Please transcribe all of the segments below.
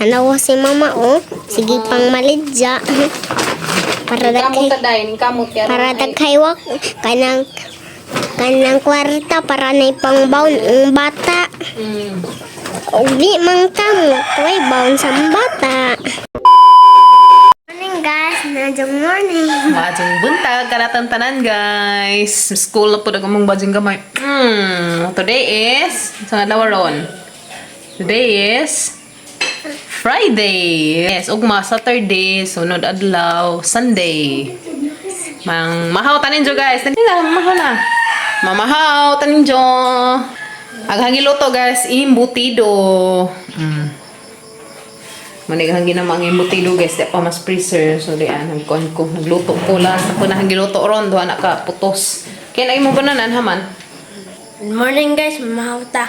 Tanaw si mama, oh. Sige pang malidya. Para daghay wak kanang kwarta para na ipang baon ang bata. Uli mang kamo, tuway baon sa bata. Morning guys, good morning. Bajing buntag, karatang tanan guys. School na po na kamong bajing gamay. Today is, saan nga ron? Today is Friday. Yes, ugma Saturday, sunod adlaw, Sunday. Mahaw tanin jo guys. Tani na, mahaw na. Mamahaw tanin jo. Aghangiluto guys, imbutido. Manighangin na mga imbutido guys, di pa mas freezer. So di nagkuhan ko, nagluto ko lang. Sa punahang giluto ron, doon ka putos. Kaya na mo bananan haman. Good morning guys, mahaw ta.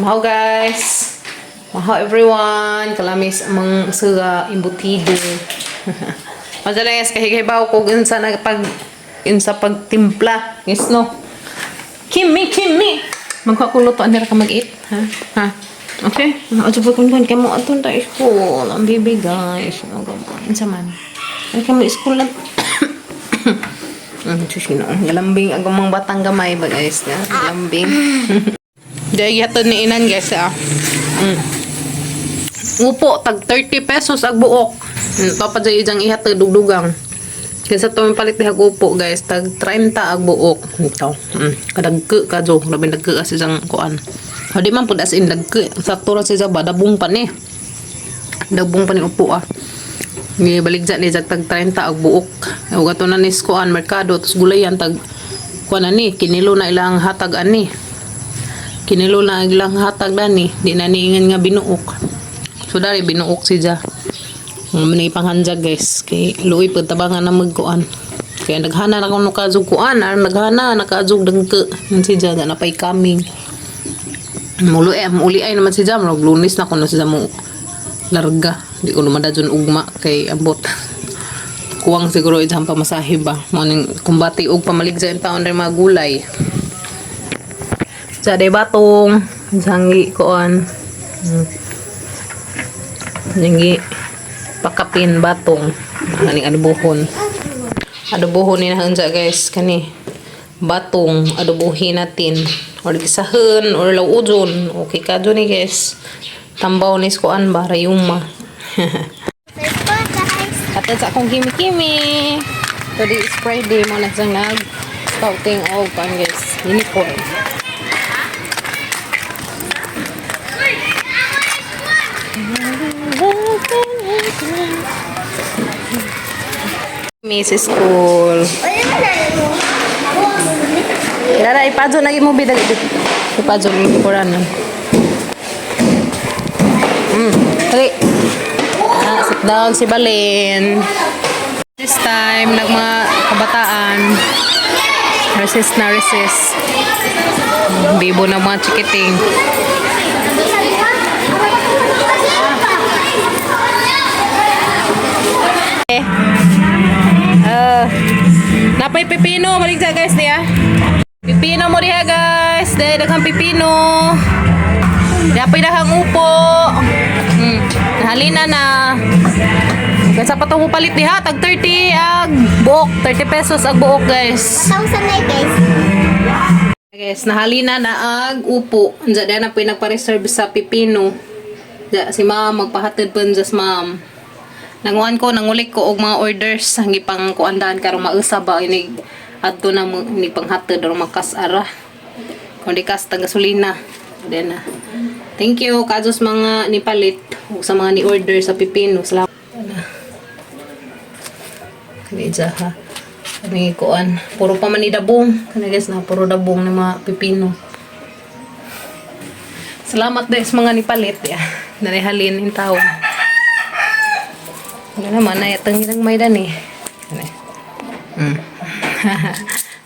Mahaw guys. Mahaw everyone. Kalamis amang suga imbutido. Madalas kahigahibaw ko sa pagtimpla. Yes no. Kimi. Magkakuluto nila ka mag-eat. Ha? Okay? Ato ba kung kayo mo atong ta school. Ang baby guys. Ang saman. Ang kamo school lang. Galambing ang mga batang gamay ba guys. Galambing. Dahil yato ni inan guys upo tag 30 pesos ag buok. Ito pa dyan ijang ihat dugdugang. Kaysa ito palit dihag upo guys tag 30 ag buok. Ito. Kadagke ka jo. Labi dagke kasi ijang kuan. O di man po as in dagke. Sakto ra siya ba dabong pa ni. Dabong pa ni upo Gibaligja ni jag tag 30 ag buok. O gato na ni kuan merkado tus gulayan tag kuan ani kinilo na ilang hatag ani. Kinilo na ilang hatag dani. Di na niingan nga binuok. So dari binuok siya. Mani panghanjag guys. Kay luoy pud tabangan na magkuan. Kaya naghana na kuno kazug kuan, naghana nakazug dengke. Man siya na pay coming. Muli ay naman siya, Lunes na kuno siya mo larga. Di ko naman dadyon ugma kay ambot. Kuwang siguro ijang pamasahe ba. Morning kumbati og pamaligja in taon rin mga gulay. Sa day batong, jangi kuan. Jangi pakapin batong. Aning adobohon ni nahansa guys kani batong adobohin natin or gisahen or lawudon. Okay ka ni guys. Tambaw ni kuan ba rayuma. Katad sa akong kimi-kimi. Today is Friday mo na sang nag scouting og kan guys. Unicorn. Miss school. Dara ipadyo lagi mo bidal dito. Ipadyo ni Koranan. Dali. Sit down si Balen. This time nagma kabataan. Resist. Bibo na mga chikiting. Napay pipino, maligsa guys diya. Pipino mo diha guys, dahil daghang pipino. Napay daghang upo. Nahalina na. Kaysa pa itong palit diha, tag 30 ag buok, 30 pesos ag buok guys. 1,000 na guys. Guys, nahalina na ag upo. Diyan na na pinagpa-reserve sa pipino. Diyan si ma'am, magpahatid po dyan ma'am. Nangulik ko og mga orders ang gipang kuandahan karong mausa ba ini adto na ni panghatid or makasara kundi kas tag gasolina then thank you kados mga nipalit ug sa mga ni order sa pipino salamat kani ha kani kuan puro pa man ni dabong kani guys na puro dabong ni mga pipino salamat guys mga nipalit ya narihalin in taon. Ano naman, nayatang ilang may dani.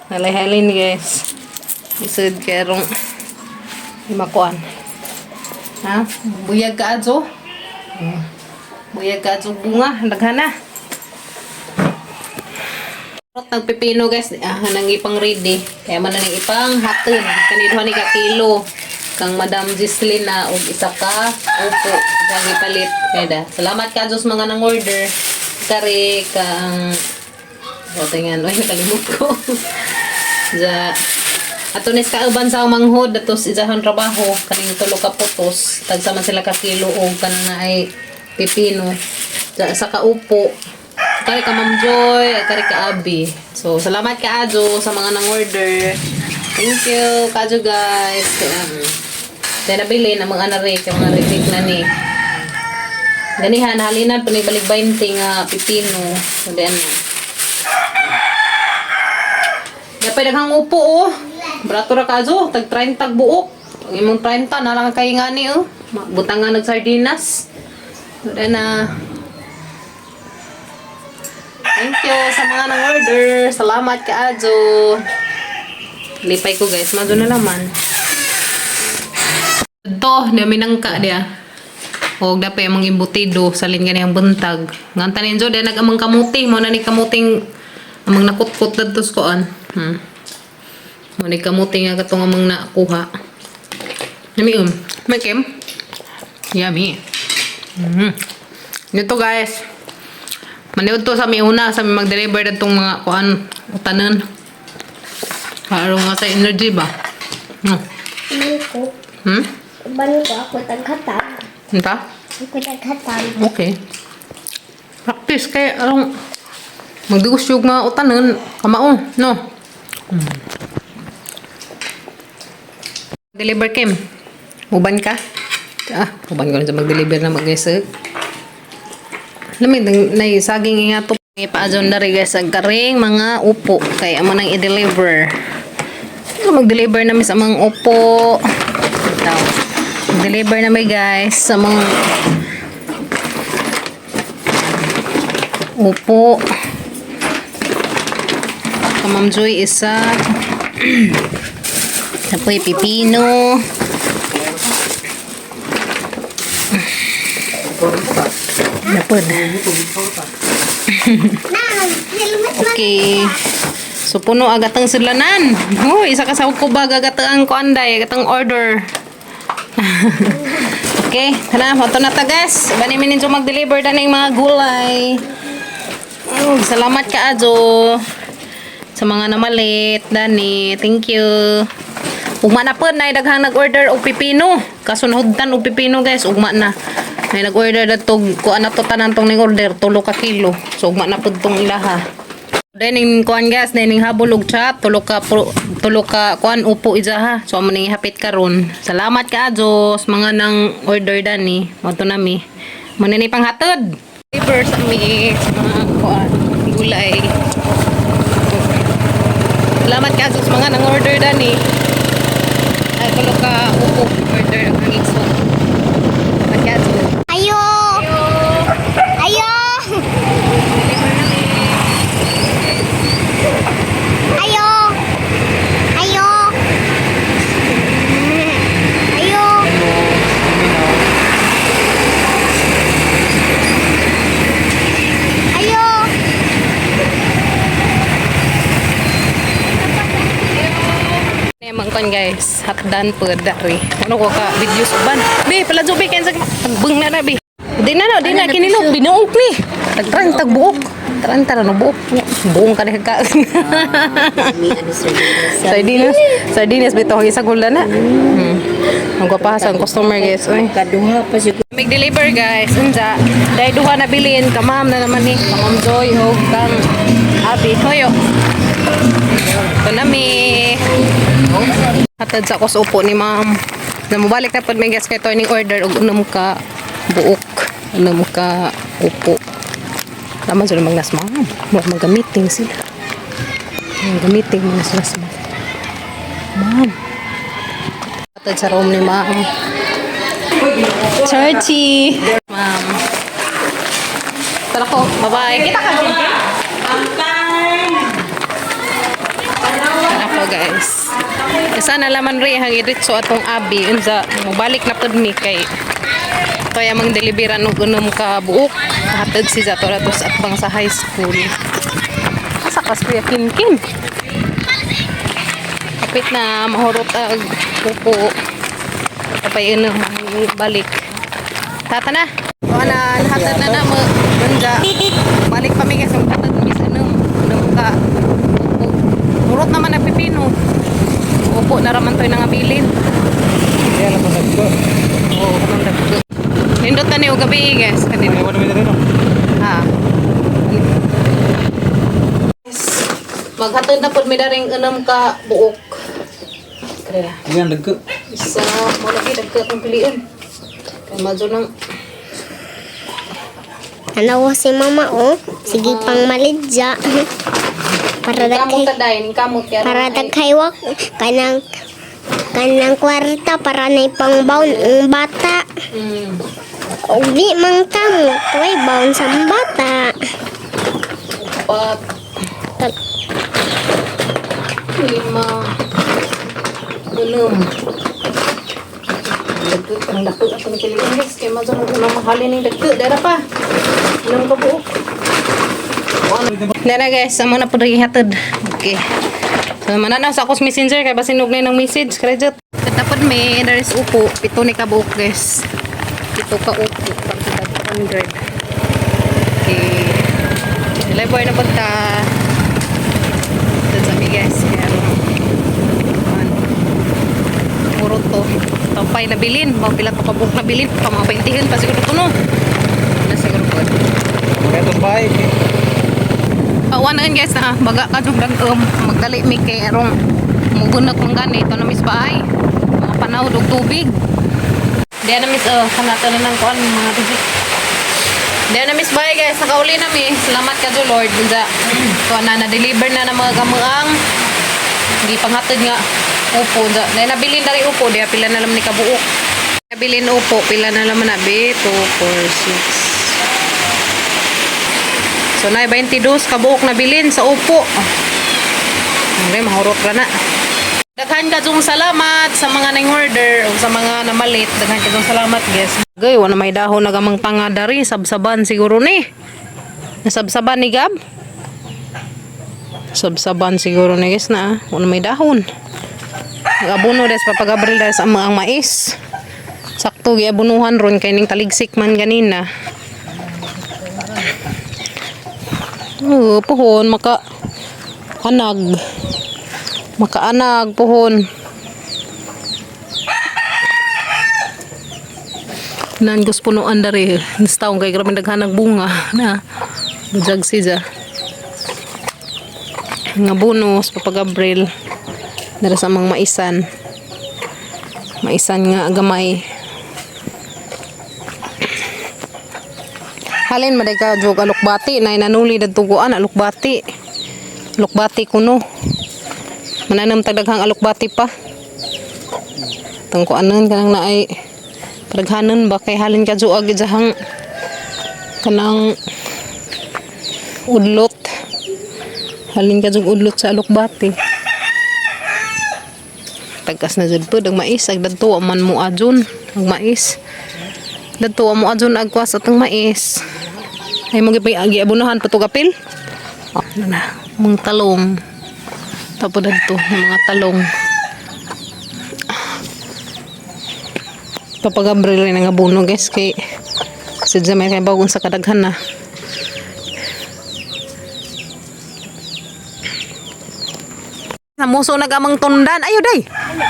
Nalay-halin guys. Isod karong limakuan. Ha? Buyag ka adzo. Buyag ka adzo bunga. Naghana. Nagpipino guys. Hanang ipang ready. Kaya man nang ipang hatid. Kanidho ni ka kilo. kang Madam Gislina og isa ka upo jagi palit kayda. Salamat ka Diyos mga nang order. Kare kang tingnan oy nakalimot ko. Ja atunis ka uban sa manghod datos izahon trabaho kaning tulo ka putos tagsa man sila ka kilo og kanang na ay pipino. Ja sa kaupo. Kare ka Ma'am Joy, kare ka Abi. So salamat ka Adjo sa mga nang order. Thank you, Kadyo guys. Kaya nabili na mga anare, kaya mga retik na ni. Ganihan, halinan, panibalik 20 nga pipino. So, then, Dapay daghang upo, oh. Brato ra Kadyo, tag 30 buok. Ang imong 30, nalang kay nga ni, oh. Butang nga nagsardinas. So, then, thank you sa mga nang order. Salamat ka Adjo. Lipay ko guys, mago na naman. Ito, di minangka dia. O dapat yung mga imbutido, salin ka niyang buntag. Nganta ninyo, di nagamang kamuti. Mo na ni kamuting, amang nakutkot na ito skoan. Mo ni kamuti nga katong amang nakuha. Yummy may kim? Yummy. Dito guys. Maniwad to sa mi una, sa mi mag-deliver na itong mga kuan, utanan. Para nga sa energy ba? Uban ko. Uban ko ako taghatag. Entah? Ako taghatag. Okay. Practice kay arong magdigos yung mga utanan kamao, no? Deliver Kim. Uban ka? Uban ko na sa mag-deliver na mag-isag. Lamig na saging nga to. Ipaadyon na rin guys ang karing mga upo kaya amo nang i-deliver. Mag-deliver namin sa mga upo. Ito. Mag-deliver namin guys sa mga upo. Ma'am Joy isa. Tapoy pipino. Napod. Okay. So puno agatang sulanan. Oh, isa ka sa kubag agatang kuanday, agatang order. Okay, tara, moto na ta guys. Bani minin mag-deliver na ng mga gulay. Oh, salamat ka Adjo sa mga namalit, Dani. Thank you. Ugma na po na daghang nag-order og pipino. Kasunhudan og pipino guys, ugma na. May nag-order datog kuan na to tanan tong ning order 3 ka kilo. So ugma na pud tong ilaha. Dining kuan guys, dining habol og chat, tulo ka kuan upo isa ha. So amo ning hapit karon. Salamat ka Adjos mga nang order dani. Moto nami. Manini panghatod. Deliver sa mi mga kuan gulay. Salamat ka Adjos mga nang order dani. Ay tulo ka upo order ang igso. Ayo. Ayo. Ayo. Ayo. Ayo. Ayo. Emang kon guys, hatdan po dari. Ano ko ka videos ban? Be, pala zubi ken sa beng na bi. Di na kinilog binuok ni. Tagtrang tagbuok. Tarantara no buok. Buong ka ka. Sardinas bitaw isa gula na. Ang pa sa customer guys. Oy. Kaduha pa siguro. Make deliver guys. Unsa? Dai duha na bilin ka ma'am na naman ni. Ma'am Joy og kang Abi hoyo. Ito nami. Hatad sa kos upo ni ma'am. Na mobalik na pud may guys kay turning order og unam ka buok, unam ka upo. Tama sila magnas ma'am. Mag-meeting sila. Mag-meeting mga sila sila. Ma'am. Hatad sa room ni ma'am. Churchy. Ma'am. Tara ko. Bye-bye. Kita ka din. Ako guys. Sana laman rin hang iritso atong Abi. Unsa mobalik na pud ni kay kaya mang deliveran og unom ka buok. Hatag si Zato ratos at bang sa high school. Asa kas kuya Kim. Kapit na mahurot ag upo. Kapay balik. Tata na. O na, hatad na na mo. Bunja. Balik pa mi guys. Ang hatad mi sa inom. Inom ka. Upo. Murot naman ang pipino. Upo na raman to'y nangabilin. Kaya lang nagko. Oo, kumang dagko. Nindot na niyo gabi guys. Kanina. Ay, wala may rin. Ha. Maghatod na po may daring enam ka buok. Kaya. Yan nagko. Isa mo lagi dagko ang piliin. Kaya madyo nang Ano si mama oh. Sige pang malidya. Para kamot daghay. kadain, kamot kaya. Para daghay wak. Kanang kwarta para na ipang baon ang bata. Uli mang kamo. Tuway baon sa bata. Pat. 5. 6. Dagko ang dagko at ang piliin guys. Kaya madyo nang mahalin ng dagko. Dara pa. Enam ka buok. Dara guys, amo na po rin hatod. Okay. So, mananaw sa akos messenger kaya basinog na ng message. Kredit. Dapat may there is upo. 7 ni ka buok guys. 7 ka upo. 100. Okay. Silay boy na punta. Doon sa guys. Kaya puro to. Tapay na bilin. Mga pila to ka buok na bilin. Mga paintihin pa siguro ito no. Ano siguro po. Kaya itong bahay. Awan guys na baga ka jung magdali mi kay arong mugunag mong gani ito na mis bahay mga panahon og tubig diyan na mis kanato na nang kuan mga tubig diyan na mis bahay guys nakauli na mi salamat ka do Lord bunja kuan na deliver na mga gamuang di panghatod nga upo da na nabilin dari upo dia pila na lam ni kabuok nabilin upo pila na lam na be 2 4 6. So, na 22 kabuok na bilin sa upo. Okay, mahurot ra na. Daghan ka jung salamat sa mga nang-order o sa mga namalit. Daghan ka jung salamat, guys. Gay, wala may dahon na gamang pangadari. Sabsaban siguro ni. Nasabsaban ni Gab? Sabsaban siguro ni, guys, na. Wala may dahon. Nag-abuno des papagabril des ang mga mais. Sakto, giabunuhan ron kay ning taligsik man ganina. Pohon makaanag pohon nan gus punuan dari nistaw kay grabe daghan ng bunga na bujag siya nga bonus papagabril dara sa mga maisan nga gamay. Halin maday ka jog alukbati na nanuli dadtuguan alukbati kuno mananam tagdaghang alukbati pa tangkuanan kanang naay padaghanon ba kay halin ka jog jahang kanang udlot halin ka jog udlot sa alukbati tagkas na jud pud ang mais ag dadto man mo adyon ang mais dadto mo adyon agkwas atong mais. Ay mo gi abunahan patugapil. Oh, na mga talong. Tapos dito mga talong. Papagabril rin ang abuno guys kay sadya may kay bagon sa kadaghan na. Namuso nagamang tundan. Ayo day.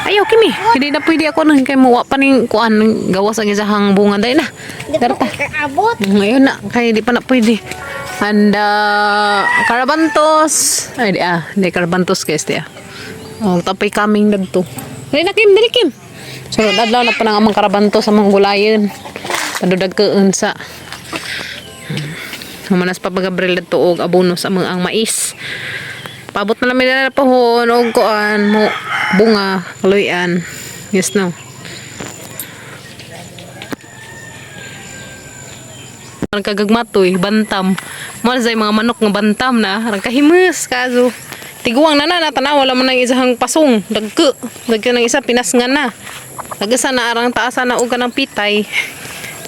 Ayo kimi. Hindi na pwede ako nang kay muwa pa ning kuan gawas ang isang bunga day na. Darta. Abot. Ngayon na kay di pa na pwede. Anda karabantos. Ay di karabantos guys dia. Oh, tapay kaming dagto. Dali na Kim, dali Kim. So adlaw na pa nang amang karabantos sa mga gulayon. Padudag keun sa Manas pa pagabril dito og abono sa mga ang mais. Paabot na namin na pohon og kuan mo bunga luyan. Yes no. Ang kagagmatoy bantam. Mo say mga manok nga bantam na rang kahimus kaso. Tiguang na tanaw wala man nang isang pasong dagko. Dagko nang isa pinas nga na. Nagasa na arang taasa na og kanang pitay.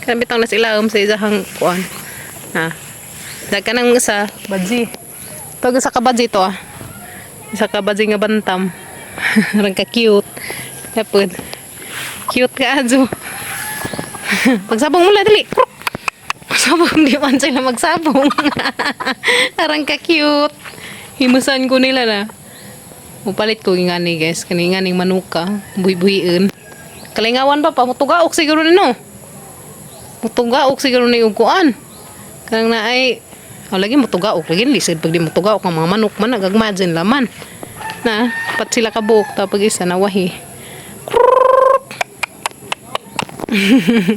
Kana bitang nas ilawom sa isang kuan. Ha. Dagka nang isa badji. Pag sa kabadji to ah. Isa kabadji nga bantam. Rang ka cute. Tapos Cute ka, Azo. Pagsabong mula, dali. Pagsabong, di man sila magsabong. Arang ka cute. Himusan ko nila na. Mupalit ko yung ngani, guys. Kani nganing manuka. Buhi-buhiin. Kalingawan pa pa. Mutugaok siguro nino. Mutugaok siguro ni uguan. Kanang na ay... lagi mutugaok. Lagi lisod pag di mutugaok ang mga manok man. Nagagmadsin laman. Na, pat sila kabuok. Tapos isa nawahi.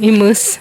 Imus.